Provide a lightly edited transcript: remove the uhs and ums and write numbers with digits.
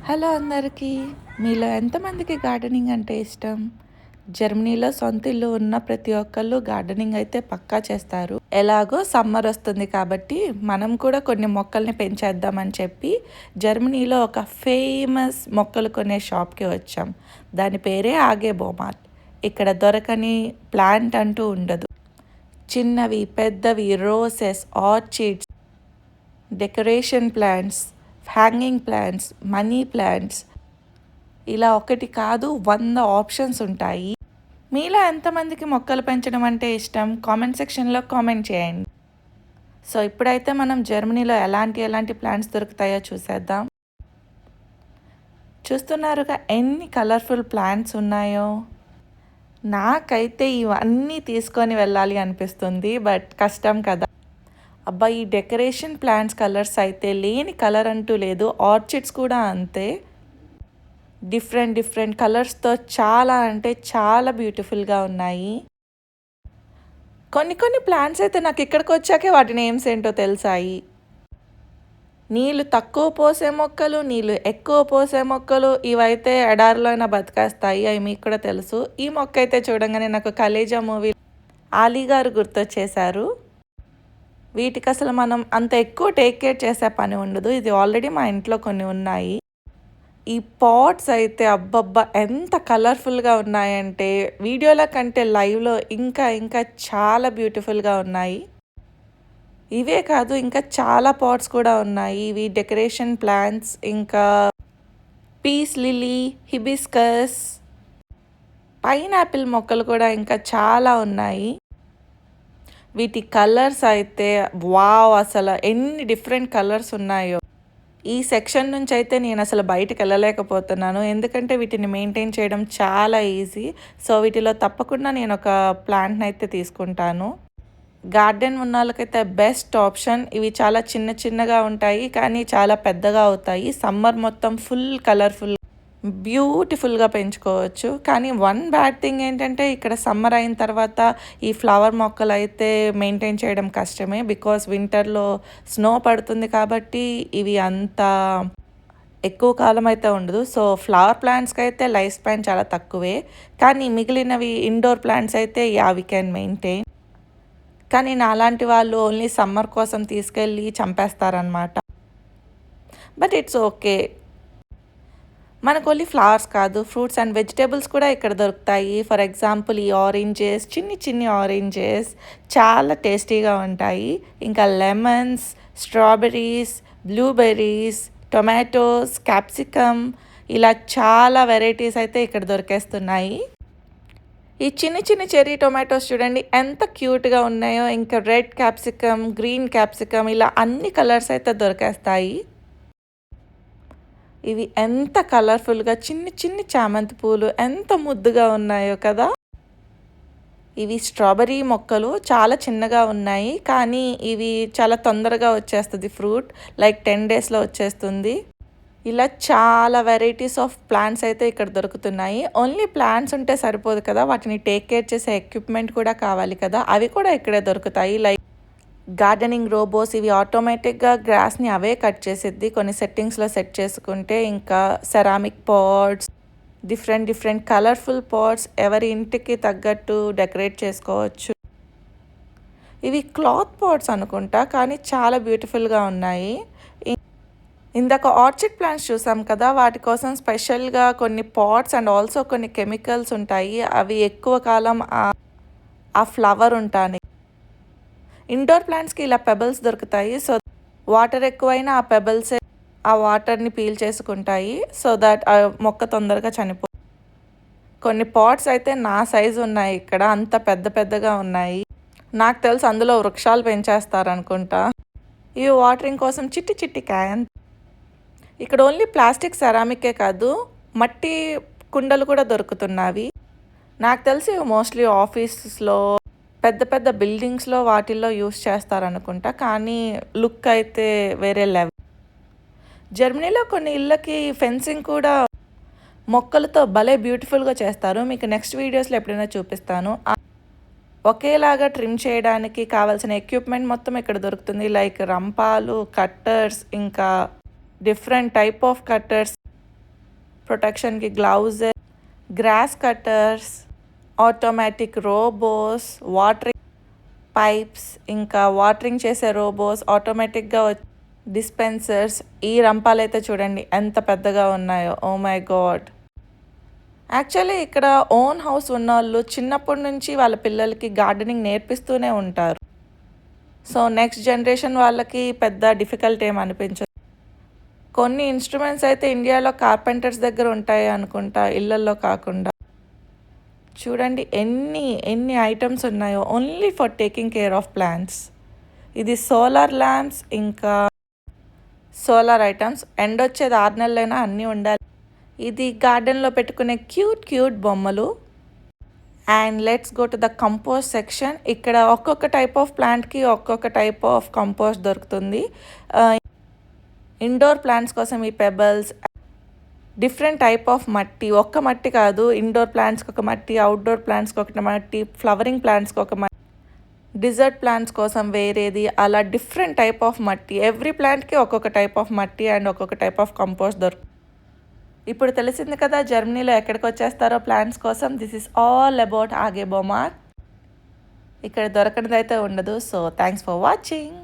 Hello అందరికీ. మీలో ఎంతమందికి గార్డెనింగ్ అంటే ఇష్టం? జర్మనీలో సొంత ఇల్లు ఉన్న ప్రతి ఒక్కళ్ళు గార్డెనింగ్ అయితే పక్కా చేస్తారు. ఎలాగో సమ్మర్ వస్తుంది కాబట్టి మనం కూడా కొన్ని మొక్కల్ని పెంచేద్దామని చెప్పి జర్మనీలో ఒక ఫేమస్ మొక్కలు కొనే షాప్కి వచ్చాం. దాని పేరే ఆగే బోమార్ట్. ఇక్కడ దొరకని ప్లాంట్ అంటూ ఉండదు. చిన్నవి పెద్దవి roses, orchids, decoration plants, hanging plants, money plants, ఇలా ఒకటి కాదు 100 ఆప్షన్స్ ఉంటాయి. మీలో ఎంతమందికి మొక్కలు పెంచడం అంటే ఇష్టం? కామెంట్ సెక్షన్లో కామెంట్ చేయండి. సో ఇప్పుడైతే మనం జర్మనీలో ఎలాంటి ప్లాంట్స్ దొరుకుతాయో చూసేద్దాం. చూస్తున్నారుగా ఎన్ని కలర్ఫుల్ ప్లాంట్స్ ఉన్నాయో. నాకైతే ఇవన్నీ తీసుకొని వెళ్ళాలి అనిపిస్తుంది, బట్ కష్టం కదా. అబ్బా, ఈ డెకరేషన్ ప్లాంట్స్ కలర్స్ అయితే లేని కలర్ అంటూ లేదు. ఆర్చిడ్స్ కూడా అంతే. డిఫరెంట్ కలర్స్తో చాలా అంటే చాలా బ్యూటిఫుల్గా ఉన్నాయి. కొన్ని ప్లాంట్స్ అయితే నాకు ఇక్కడికి వచ్చాకే వాటి నేమ్స్ ఏంటో తెలిసాయి. నీళ్ళు తక్కువ పోసే మొక్కలు, నీళ్ళు ఎక్కువ పోసే మొక్కలు, ఇవైతే ఎడారిలో అయినా బతికేస్తాయి, అవి మీకు కూడా తెలుసు. ఈ మొక్క అయితే చూడంగానే నాకు కలేజా మూవీ ఆలీ గారు గుర్తొచ్చేశారు. వీటికి అసలు మనం అంత ఎక్కువ టేక్ కేర్ చేసే పని ఉండదు. ఇది ఆల్రెడీ మా ఇంట్లో కొన్ని ఉన్నాయి. ఈ పాట్స్ అయితే అబ్బబ్బా ఎంత కలర్ఫుల్గా ఉన్నాయంటే వీడియోల కంటే లైవ్లో ఇంకా చాలా బ్యూటిఫుల్గా ఉన్నాయి. ఇవే కాదు, ఇంకా చాలా పాట్స్ కూడా ఉన్నాయి. ఇవి డెకరేషన్ ప్లాంట్స్, ఇంకా పీస్ లిలీ, హిబిస్కస్, పైనాపిల్ మొక్కలు కూడా ఇంకా చాలా ఉన్నాయి. వీటి కలర్స్ అయితే వావ్, అసలు ఎన్ని డిఫరెంట్ కలర్స్ ఉన్నాయో. ఈ సెక్షన్ నుంచి అయితే నేను అసలు బయటకు వెళ్ళలేకపోతున్నాను, ఎందుకంటే వీటిని మెయింటైన్ చేయడం చాలా ఈజీ. సో వీటిలో తప్పకుండా నేను ఒక ప్లాంట్ని అయితే తీసుకుంటాను. గార్డెన్ ఉన్న వాళ్ళకైతే బెస్ట్ ఆప్షన్. ఇవి చాలా చిన్నగా ఉంటాయి కానీ చాలా పెద్దగా అవుతాయి. సమ్మర్ మొత్తం ఫుల్ కలర్ఫుల్ బ్యూటిఫుల్గా పెంచుకోవచ్చు. కానీ వన్ బ్యాడ్ థింగ్ ఏంటంటే ఇక్కడ సమ్మర్ అయిన తర్వాత ఈ ఫ్లవర్ మొక్కలు అయితే మెయింటైన్ చేయడం కష్టమే, బికాస్ వింటర్లో స్నో పడుతుంది కాబట్టి ఇవి అంత ఎక్కువ కాలం అయితే ఉండదు. సో ఫ్లవర్ ప్లాంట్స్కి అయితే లైఫ్ స్పాన్ చాలా తక్కువే, కానీ మిగిలినవి ఇండోర్ ప్లాంట్స్ అయితే వి క్యాన్ మెయింటైన్. కానీ నాలాంటి వాళ్ళు ఓన్లీ సమ్మర్ కోసం తీసుకెళ్ళి చంపేస్తారనమాట. But it's okay. మనకు ఓన్లీ ఫ్లవర్స్ కాదు, ఫ్రూట్స్ అండ్ వెజిటేబుల్స్ కూడా ఇక్కడ దొరుకుతాయి. ఫర్ ఎగ్జాంపుల్ ఈ ఆరెంజెస్, చిన్ని ఆరెంజెస్ చాలా టేస్టీగా ఉంటాయి. ఇంకా lemons, strawberries, blueberries, tomatoes, capsicum, ఇలా చాలా వెరైటీస్ అయితే ఇక్కడ దొరికేస్తున్నాయి. ఈ చిన్ని చెర్రీ టొమాటోస్ చూడండి ఎంత క్యూట్గా ఉన్నాయో. ఇంకా రెడ్ క్యాప్సికమ్, గ్రీన్ క్యాప్సికమ్, ఇలా అన్ని కలర్స్ అయితే దొరికేస్తాయి. ఇవి ఎంత కలర్ఫుల్గా చిన్ని చామంతి పూలు ఎంత ముద్దుగా ఉన్నాయో కదా. ఇవి స్ట్రాబెర్రీ మొక్కలు చాలా చిన్నగా ఉన్నాయి, కానీ ఇవి చాలా తొందరగా వచ్చేస్తుంది ఫ్రూట్, లైక్ 10 డేస్లో వచ్చేస్తుంది. ఇలా చాలా వెరైటీస్ ఆఫ్ ప్లాంట్స్ అయితే ఇక్కడ దొరుకుతున్నాయి. ఓన్లీ ప్లాంట్స్ ఉంటే సరిపోదు కదా, వాటిని టేక్ కేర్ చేసే ఎక్విప్మెంట్ కూడా కావాలి కదా, అవి కూడా ఇక్కడే దొరుకుతాయి. లైక్ గార్డెనింగ్ రోబోస్, ఇవి ఆటోమేటిక్గా గ్రాస్ని అవే కట్ చేసిద్ది కొన్ని సెట్టింగ్స్లో సెట్ చేసుకుంటే. ఇంకా ceramic pots, different colourful pots ఎవరి ఇంటికి తగ్గట్టు డెకరేట్ చేసుకోవచ్చు. ఇవి క్లాత్ పాట్స్ అనుకుంటా, కానీ చాలా బ్యూటిఫుల్గా ఉన్నాయి. ఇందాక ఆర్చిడ్ ప్లాంట్స్ చూసాం కదా, వాటి కోసం స్పెషల్గా కొన్ని పాట్స్ అండ్ ఆల్సో కొన్ని కెమికల్స్ ఉంటాయి. అవి ఎక్కువ కాలం ఆ ఫ్లవర్ ఉంటాయి. ఇండోర్ ప్లాంట్స్కి ఇలా పెబల్స్ దొరుకుతాయి. సో వాటర్ ఎక్కువైనా ఆ పెబల్సే ఆ వాటర్ని పీల్ చేసుకుంటాయి, సో దట్ ఆ మొక్క తొందరగా చనిపో. కొన్ని పాట్స్ అయితే నా సైజు ఉన్నాయి ఇక్కడ, అంత పెద్దగా ఉన్నాయి. నాకు తెలుసు అందులో వృక్షాలు పెంచేస్తారనుకుంటా. ఇవి వాటరింగ్ కోసం చిట్టి క్యాన్. ఇక్కడ ఓన్లీ ప్లాస్టిక్ సెరామికే కాదు, మట్టి కుండలు కూడా దొరుకుతున్నవి. నాకు తెలిసి మోస్ట్లీ ఆఫీసెస్లో పెద్ద బిల్డింగ్స్లో వాటిల్లో యూస్ చేస్తారనుకుంటా, కానీ లుక్ అయితే వేరే లెవెల్. జర్మనీలో కొన్ని ఇళ్ళకి ఫెన్సింగ్ కూడా మొక్కలతో భలే బ్యూటిఫుల్గా చేస్తారు. మీకు నెక్స్ట్ వీడియోస్లో ఎప్పుడైనా చూపిస్తాను. ఒకేలాగా ట్రిమ్ చేయడానికి కావాల్సిన ఎక్విప్మెంట్ మొత్తం ఇక్కడ దొరుకుతుంది. లైక్ రంపాలు, కట్టర్స్, ఇంకా డిఫరెంట్ టైప్ ఆఫ్ కట్టర్స్, ప్రొటెక్షన్కి gloves, grass cutters, automatic robots, watering pipes, ఇంకా వాటరింగ్ చేసే రోబోస్, ఆటోమేటిక్గా డిస్పెన్సర్స్. ఈ రంపాలైతే చూడండి ఎంత పెద్దగా ఉన్నాయో. Oh my god. యాక్చువల్లీ ఇక్కడ ఓన్ హౌస్ ఉన్నవాళ్ళు చిన్నప్పటి నుంచి వాళ్ళ పిల్లలకి గార్డెనింగ్ నేర్పిస్తూనే ఉంటారు. సో నెక్స్ట్ జనరేషన్ వాళ్ళకి పెద్ద డిఫికల్ట్ ఏం అనిపించదు. కొన్ని ఇన్స్ట్రుమెంట్స్ అయితే ఇండియాలో కార్పెంటర్స్ దగ్గర ఉంటాయి అనుకుంటా, ఇళ్ళల్లో కాకుండా. చూడండి ఎన్ని ఐటమ్స్ ఉన్నాయో only for taking care of plants. ఇది సోలార్ ల్యాంప్స్, ఇంకా సోలార్ ఐటమ్స్. ఎండ్ వచ్చేది 6 నెలలైనా అన్నీ ఉండాలి. ఇది గార్డెన్లో పెట్టుకునే క్యూట్ బొమ్మలు. And let's go to the compost section. ఇక్కడ ఒక్కొక్క టైప్ ఆఫ్ ప్లాంట్కి ఒక్కొక్క టైప్ ఆఫ్ కంపోస్ట్ దొరుకుతుంది. ఇండోర్ ప్లాంట్స్ కోసం ఈ పెబల్స్, డిఫరెంట్ టైప్ ఆఫ్ మట్టి, ఒక్క మట్టి కాదు. ఇండోర్ ప్లాంట్స్కి ఒక మట్టి, అవుట్డోర్ ప్లాంట్స్కి ఒక మట్టి, ఫ్లవరింగ్ ప్లాంట్స్కి ఒక మట్టి, డిజర్ట్ ప్లాంట్స్ కోసం వేరేది, అలా డిఫరెంట్ టైప్ ఆఫ్ మట్టి. ఎవ్రీ ప్లాంట్కి ఒక్కొక్క టైప్ ఆఫ్ మట్టి అండ్ ఒక్కొక్క టైప్ ఆఫ్ కంపోస్ట్ దొరుకుతుంది. ఇప్పుడు తెలిసింది కదా జర్మనీలో ఎక్కడికి వచ్చేస్తారో ప్లాంట్స్ కోసం. దిస్ ఈస్ ఆల్ అబౌట్ ఆగే బొమార్. ఇక్కడ దొరకనిదైతే ఉండదు. So thanks for watching.